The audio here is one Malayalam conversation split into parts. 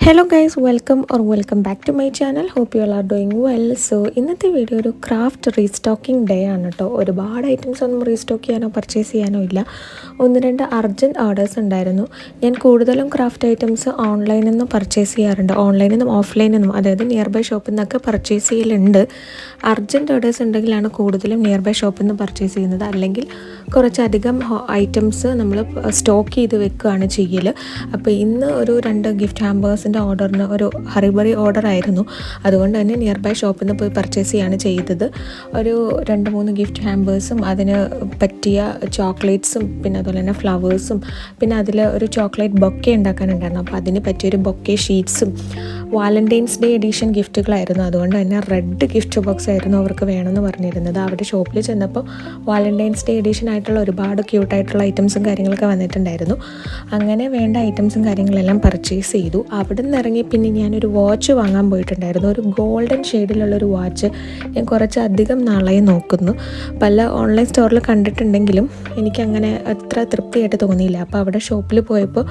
Hello guys, welcome back to my channel. Hope you all are doing well. So ഇന്നത്തെ വീഡിയോ ഒരു ക്രാഫ്റ്റ് റീസ്റ്റോക്കിംഗ് ഡേ ആണ് കേട്ടോ. ഒരുപാട് ഐറ്റംസ് ഒന്നും റീസ്റ്റോക്ക് ചെയ്യാനോ പർച്ചേസ് ചെയ്യാനോ ഇല്ല. ഒന്ന് രണ്ട് അർജൻറ്റ് ഓർഡേഴ്സ് ഉണ്ടായിരുന്നു. ഞാൻ കൂടുതലും ക്രാഫ്റ്റ് ഐറ്റംസ് ഓൺലൈനിൽ നിന്ന് പർച്ചേസ് ചെയ്യാറുണ്ട്. ഓൺലൈനിൽ നിന്നും ഓഫ്ലൈനിൽ നിന്നും, അതായത് നിയർ ബൈ ഷോപ്പിൽ നിന്നൊക്കെ പർച്ചേസ് ചെയ്യലുണ്ട്. അർജൻറ്റ് ഓർഡേഴ്സ് ഉണ്ടെങ്കിലാണ് കൂടുതലും നിയർ ബൈ ഷോപ്പിൽ നിന്ന് പർച്ചേസ് ചെയ്യുന്നത്. അല്ലെങ്കിൽ കുറച്ചധികം ഐറ്റംസ് നമ്മൾ സ്റ്റോക്ക് ചെയ്ത് വെക്കുകയാണ് ചെയ്യൽ. അപ്പോൾ ഇന്ന് ഒരു 2 ഗിഫ്റ്റ് ഹാമ്പേഴ്സിൻ്റെ ഓർഡറിന് ഒരു ഹറിബറി ഓർഡർ ആയിരുന്നു. അതുകൊണ്ട് തന്നെ നിയർ ബൈ ഷോപ്പിൽ നിന്ന് പോയി പർച്ചേസ് ചെയ്യാണ് ചെയ്തത്. ഒരു 2-3 ഗിഫ്റ്റ് ഹാമ്പേഴ്സും അതിന് പറ്റിയ ചോക്ലേറ്റ്സും പിന്നെ അതുപോലെ തന്നെ ഫ്ലവേഴ്സും പിന്നെ അതിൽ ഒരു ചോക്ലേറ്റ് ബൊക്കെ ഉണ്ടാക്കാനുണ്ടായിരുന്നു. അപ്പോൾ അതിന് പറ്റിയൊരു ബൊക്കെ ഷീറ്റ്സും വാലൻറ്റൈൻസ് ഡേ എഡിഷൻ ഗിഫ്റ്റുകളായിരുന്നു. അതുകൊണ്ട് തന്നെ റെഡ് ഗിഫ്റ്റ് ബോക്സ് ആയിരുന്നു അവർക്ക് വേണമെന്ന് പറഞ്ഞിരുന്നത്. അവിടെ ഷോപ്പിൽ ചെന്നപ്പോൾ വാലൻറ്റൈൻസ് ഡേ എഡിഷൻ ആയിട്ടുള്ള ഒരുപാട് ക്യൂട്ടായിട്ടുള്ള ഐറ്റംസും കാര്യങ്ങളൊക്കെ വന്നിട്ടുണ്ടായിരുന്നു. അങ്ങനെ വേണ്ട ഐറ്റംസും കാര്യങ്ങളെല്ലാം പർച്ചേസ് ചെയ്തു. അവിടെ നിന്ന് ഇറങ്ങി പിന്നെ ഞാനൊരു വാച്ച് വാങ്ങാൻ പോയിട്ടുണ്ടായിരുന്നു. ഒരു ഗോൾഡൻ ഷെയ്ഡിലുള്ളൊരു വാച്ച് ഞാൻ കുറച്ചധികം നാളായി നോക്കുന്നു. പല ഓൺലൈൻ സ്റ്റോറിൽ കണ്ടിട്ടുണ്ടെങ്കിലും എനിക്കങ്ങനെ അത്ര തൃപ്തിയായിട്ട് തോന്നിയില്ല. അപ്പോൾ അവിടെ ഷോപ്പിൽ പോയപ്പോൾ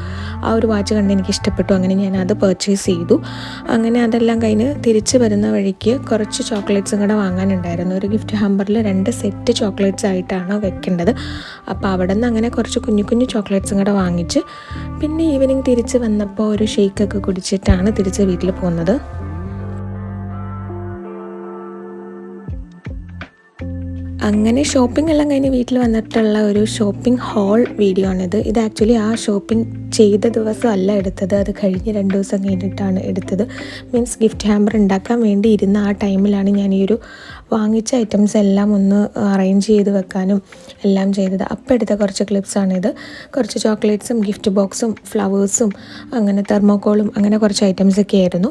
ആ ഒരു വാച്ച് കണ്ട് എനിക്ക് ഇഷ്ടപ്പെട്ടു. അങ്ങനെ ഞാൻ അത് പർച്ചേസ് ചെയ്തു. അങ്ങനെ അതെല്ലാം കഴിഞ്ഞ് തിരിച്ച് വരുന്ന വഴിക്ക് കുറച്ച് ചോക്ലേറ്റ്സും കൂടെ വാങ്ങാനുണ്ടായിരുന്നു. ഒരു ഗിഫ്റ്റ് ഹാമ്പറിൽ 2 സെറ്റ് ചോക്ലേറ്റ്സ് ആയിട്ടാണ് വെക്കേണ്ടത്. അപ്പോൾ അവിടെ നിന്ന് അങ്ങനെ കുറച്ച് കുഞ്ഞു കുഞ്ഞു ചോക്ലേറ്റ്സും കൂടെ വാങ്ങിച്ച് പിന്നെ ഈവനിങ് തിരിച്ച് വന്നപ്പോൾ ഒരു ഷേക്കൊക്കെ കുടിച്ചിട്ടാണ് തിരിച്ച് വീട്ടിൽ പോകുന്നത്. അങ്ങനെ ഷോപ്പിംഗ് എല്ലാം കഴിഞ്ഞ് വീട്ടിൽ വന്നിട്ടുള്ള ഒരു ഷോപ്പിംഗ് ഹോൾ വീഡിയോ ആണിത്. ഇത് ആക്ച്വലി ആ ഷോപ്പിംഗ് ചെയ്ത ദിവസമല്ല എടുത്തത്, അത് കഴിഞ്ഞ് 2 ദിവസം കഴിഞ്ഞിട്ടാണ് എടുത്തത്. മീൻസ് ഗിഫ്റ്റ് ഹാമ്പർ ഉണ്ടാക്കാൻ വേണ്ടി ഇരുന്ന ആ ടൈമിലാണ് ഞാൻ ഈ ഒരു വാങ്ങിച്ച ഐറ്റംസ് എല്ലാം ഒന്ന് അറേഞ്ച് ചെയ്ത് വെക്കാനും എല്ലാം ചെയ്തത്. അപ്പോൾ എടുത്ത കുറച്ച് ക്ലിപ്സാണിത്. കുറച്ച് ചോക്ലേറ്റ്സും ഗിഫ്റ്റ് ബോക്സും ഫ്ലവേഴ്സും അങ്ങനെ തെർമോക്കോളും അങ്ങനെ കുറച്ച് ഐറ്റംസൊക്കെ ആയിരുന്നു.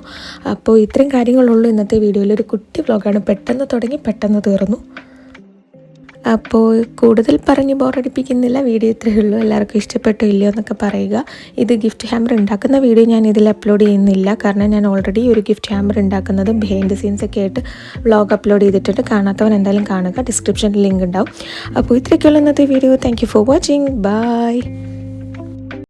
അപ്പോൾ ഇത്രയും കാര്യങ്ങളുള്ളൂ ഇന്നത്തെ വീഡിയോയിൽ. ഒരു കുട്ടി വ്ളോഗാണ്, പെട്ടെന്ന് തുടങ്ങി പെട്ടെന്ന് തീർന്നു. അപ്പോൾ കൂടുതൽ പറഞ്ഞ് ബോറടിപ്പിക്കുന്നില്ല, വീഡിയോ ഇത്രയേ ഉള്ളൂ. എല്ലാവർക്കും ഇഷ്ടപ്പെട്ടോ ഇല്ലയോ എന്നൊക്കെ പറയുക. ഇത് ഗിഫ്റ്റ് ഹാമ്പർ ഉണ്ടാക്കുന്ന വീഡിയോ ഞാൻ ഇതിൽ അപ്ലോഡ് ചെയ്യുന്നില്ല, കാരണം ഞാൻ ഓൾറെഡി ഒരു ഗിഫ്റ്റ് ഹാമ്പർ ഉണ്ടാക്കുന്നത് ബിഹൈൻഡ് സീൻസ് ഒക്കെ ആയിട്ട് വ്ളോഗ് അപ്ലോഡ് ചെയ്തിട്ടുണ്ട്. കാണാത്തവൻ എന്തായാലും കാണുക, ഡിസ്ക്രിപ്ഷനിൽ ലിങ്ക് ഉണ്ടാവും. അപ്പോൾ ഇത്രയൊക്കെയുള്ള ഇന്നത്തെ video. Thank you for watching. By.